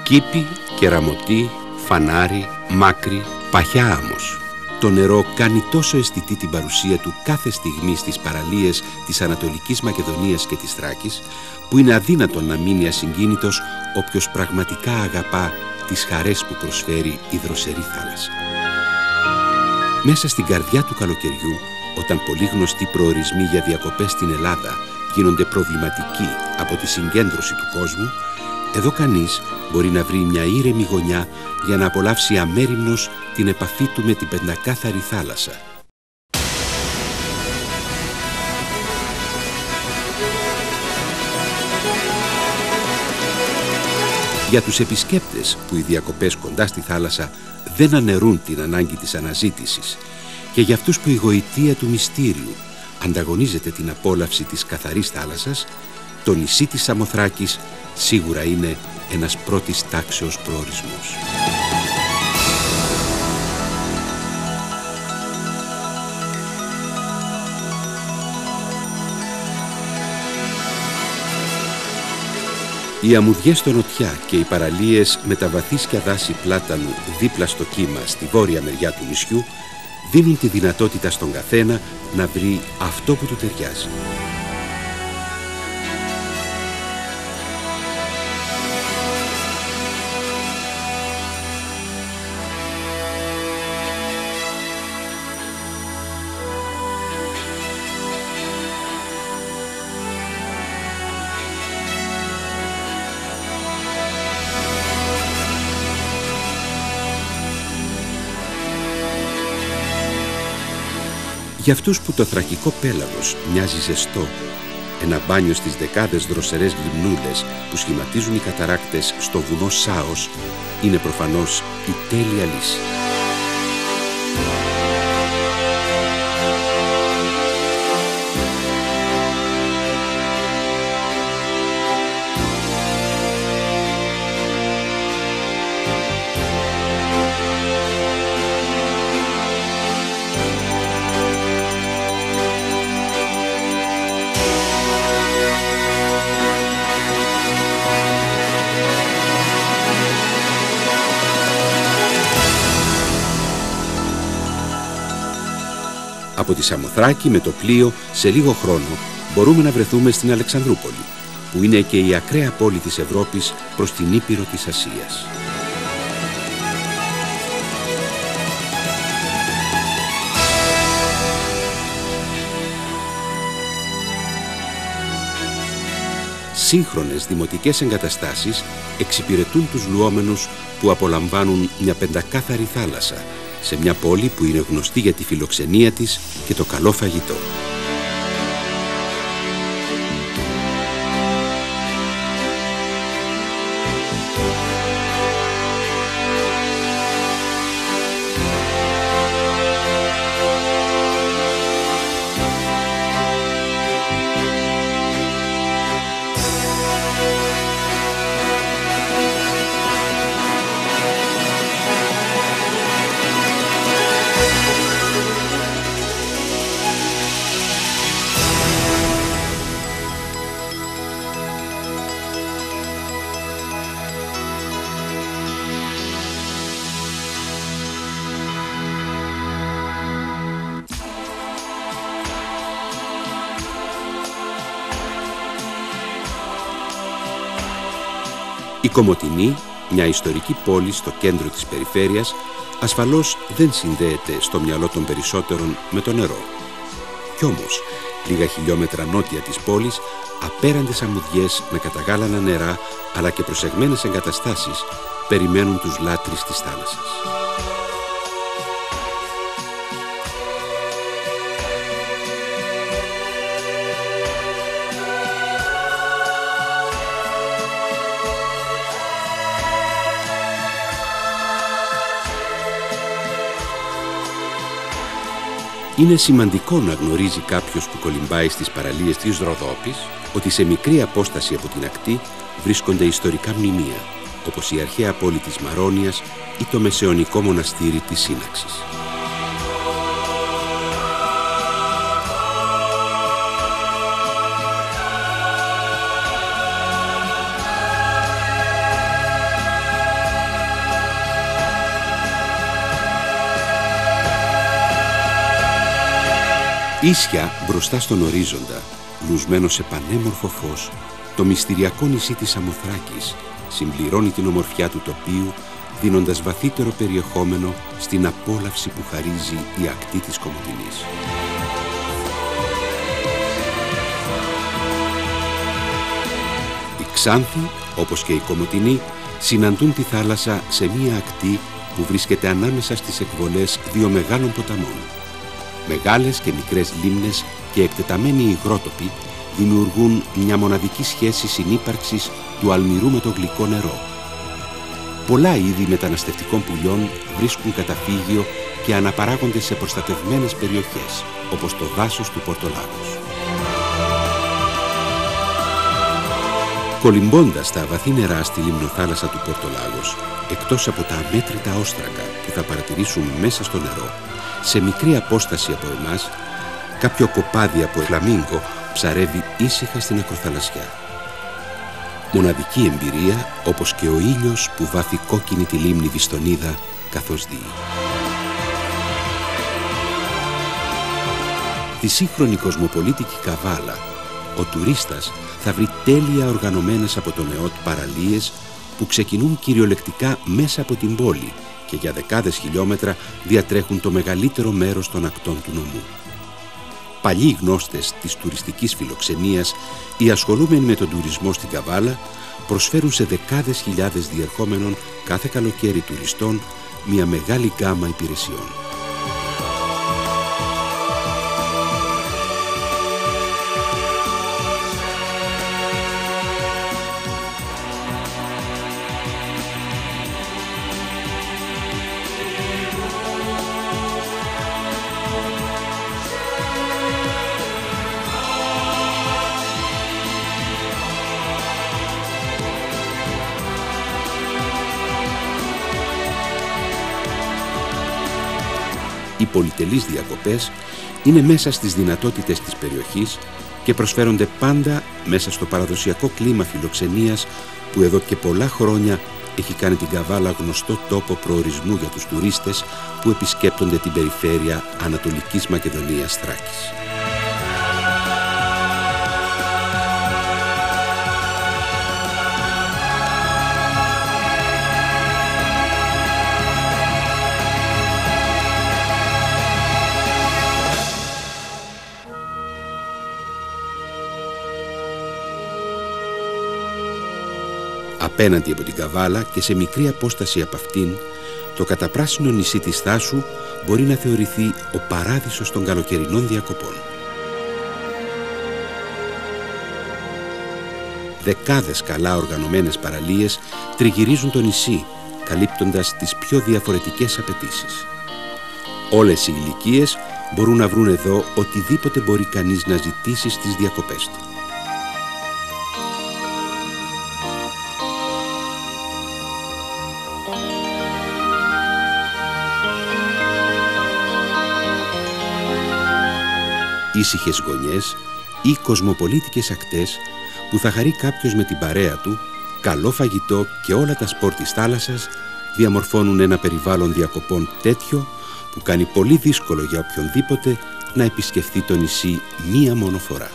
Κήπη, κεραμωτή, φανάρι, μάκρη, παχιά άμμος. Το νερό κάνει τόσο αισθητή την παρουσία του κάθε στιγμή στις παραλίες της Ανατολικής Μακεδονίας και της Θράκης, που είναι αδύνατο να μείνει ασυγκίνητος όποιος πραγματικά αγαπά τις χαρές που προσφέρει η δροσερή θάλασσα. Μέσα στην καρδιά του καλοκαιριού, όταν πολύ γνωστοί προορισμοί για διακοπές στην Ελλάδα γίνονται προβληματικοί από τη συγκέντρωση του κόσμου, εδώ κανείς μπορεί να βρει μια ήρεμη γωνιά για να απολαύσει αμέριμνος την επαφή του με την πεντακάθαρη θάλασσα. Για τους επισκέπτες που οι διακοπές κοντά στη θάλασσα δεν αναιρούν την ανάγκη της αναζήτησης, και για αυτούς που η γοητεία του μυστήριου ανταγωνίζεται την απόλαυση της καθαρής θάλασσας, το νησί της Σαμοθράκης σίγουρα είναι ένας πρώτης τάξεως προορισμός. Οι αμμουδιές στο νοτιά και οι παραλίες με τα βαθύσκια δάση πλάτανου δίπλα στο κύμα στη βόρεια μεριά του νησιού δίνουν τη δυνατότητα στον καθένα να βρει αυτό που του ταιριάζει. Για αυτούς που το θρακικό πέλαγος μοιάζει ζεστό, ένα μπάνιο στις δεκάδες δροσερές λιμνούλες που σχηματίζουν οι καταράκτες στο βουνό Σάος είναι προφανώς η τέλεια λύση. Από τη Σαμοθράκη με το πλοίο σε λίγο χρόνο μπορούμε να βρεθούμε στην Αλεξανδρούπολη, που είναι και η ακραία πόλη της Ευρώπης προς την Ήπειρο της Ασίας. Σύγχρονες δημοτικές εγκαταστάσεις εξυπηρετούν τους λουόμενους που απολαμβάνουν μια πεντακάθαρη θάλασσα σε μια πόλη που είναι γνωστή για τη φιλοξενία της και το καλό φαγητό. Η Κομοτηνή, μια ιστορική πόλη στο κέντρο της περιφέρειας, ασφαλώς δεν συνδέεται στο μυαλό των περισσότερων με το νερό. Κι όμως, λίγα χιλιόμετρα νότια της πόλης, απέραντες αμμουδιές με καταγάλανα νερά αλλά και προσεγμένες εγκαταστάσεις περιμένουν τους λάτρεις της θάλασσας. Είναι σημαντικό να γνωρίζει κάποιος που κολυμπάει στις παραλίες της Ροδόπης ότι σε μικρή απόσταση από την ακτή βρίσκονται ιστορικά μνημεία, όπως η αρχαία πόλη της Μαρόνιας ή το μεσαιωνικό μοναστήρι της Σύναξης. Ίσια μπροστά στον ορίζοντα, λουσμένο σε πανέμορφο φως, το μυστηριακό νησί της Σαμοθράκης συμπληρώνει την ομορφιά του τοπίου, δίνοντας βαθύτερο περιεχόμενο στην απόλαυση που χαρίζει η ακτή της Κομοτηνής. Η Ξάνθη, όπως και η Κομοτηνή, συναντούν τη θάλασσα σε μία ακτή που βρίσκεται ανάμεσα στις εκβολές δύο μεγάλων ποταμών. Μεγάλες και μικρές λίμνες και εκτεταμένοι υγρότοποι δημιουργούν μια μοναδική σχέση συνύπαρξης του αλμυρού με το γλυκό νερό. Πολλά είδη μεταναστευτικών πουλιών βρίσκουν καταφύγιο και αναπαράγονται σε προστατευμένες περιοχές, όπως το δάσος του Πορτολάγος. Κολυμπώντας τα βαθύ νερά στη λιμνοθάλασσα του Πορτολάγος, εκτός από τα αμέτρητα όστρακα που θα παρατηρήσουν μέσα στο νερό, σε μικρή απόσταση από εμάς, κάποιο κοπάδι από φλαμίγκο ψαρεύει ήσυχα στην ακροθαλασσιά. Μοναδική εμπειρία, όπως και ο ήλιος που βάφει κόκκινη τη λίμνη Βιστονίδα καθώς δει. Τη σύγχρονη κοσμοπολίτικη Καβάλα, ο τουρίστας θα βρει τέλεια οργανωμένες από τον ΕΟΤ παραλίες που ξεκινούν κυριολεκτικά μέσα από την πόλη και για δεκάδες χιλιόμετρα διατρέχουν το μεγαλύτερο μέρος των ακτών του νομού. Παλιοί γνώστες της τουριστικής φιλοξενίας, οι ασχολούμενοι με τον τουρισμό στην Καβάλα, προσφέρουν σε δεκάδες χιλιάδες διερχόμενων κάθε καλοκαίρι τουριστών μια μεγάλη γκάμα υπηρεσιών. Οι πολυτελείς διακοπές είναι μέσα στις δυνατότητες της περιοχής και προσφέρονται πάντα μέσα στο παραδοσιακό κλίμα φιλοξενίας που εδώ και πολλά χρόνια έχει κάνει την Καβάλα γνωστό τόπο προορισμού για τους τουρίστες που επισκέπτονται την περιφέρεια Ανατολικής Μακεδονίας Θράκης. Απέναντι από την Καβάλα και σε μικρή απόσταση από αυτήν, το καταπράσινο νησί της Θάσου μπορεί να θεωρηθεί ο παράδεισος των καλοκαιρινών διακοπών. Δεκάδες καλά οργανωμένες παραλίες τριγυρίζουν το νησί, καλύπτοντας τις πιο διαφορετικές απαιτήσεις. Όλες οι ηλικίες μπορούν να βρουν εδώ οτιδήποτε μπορεί κανείς να ζητήσει στις διακοπές του. Ήσυχες γωνιές ή κοσμοπολίτικες ακτές που θα χαρεί κάποιος με την παρέα του, καλό φαγητό και όλα τα σπορ της θάλασσας διαμορφώνουν ένα περιβάλλον διακοπών τέτοιο που κάνει πολύ δύσκολο για οποιονδήποτε να επισκεφθεί το νησί μία μόνο φορά.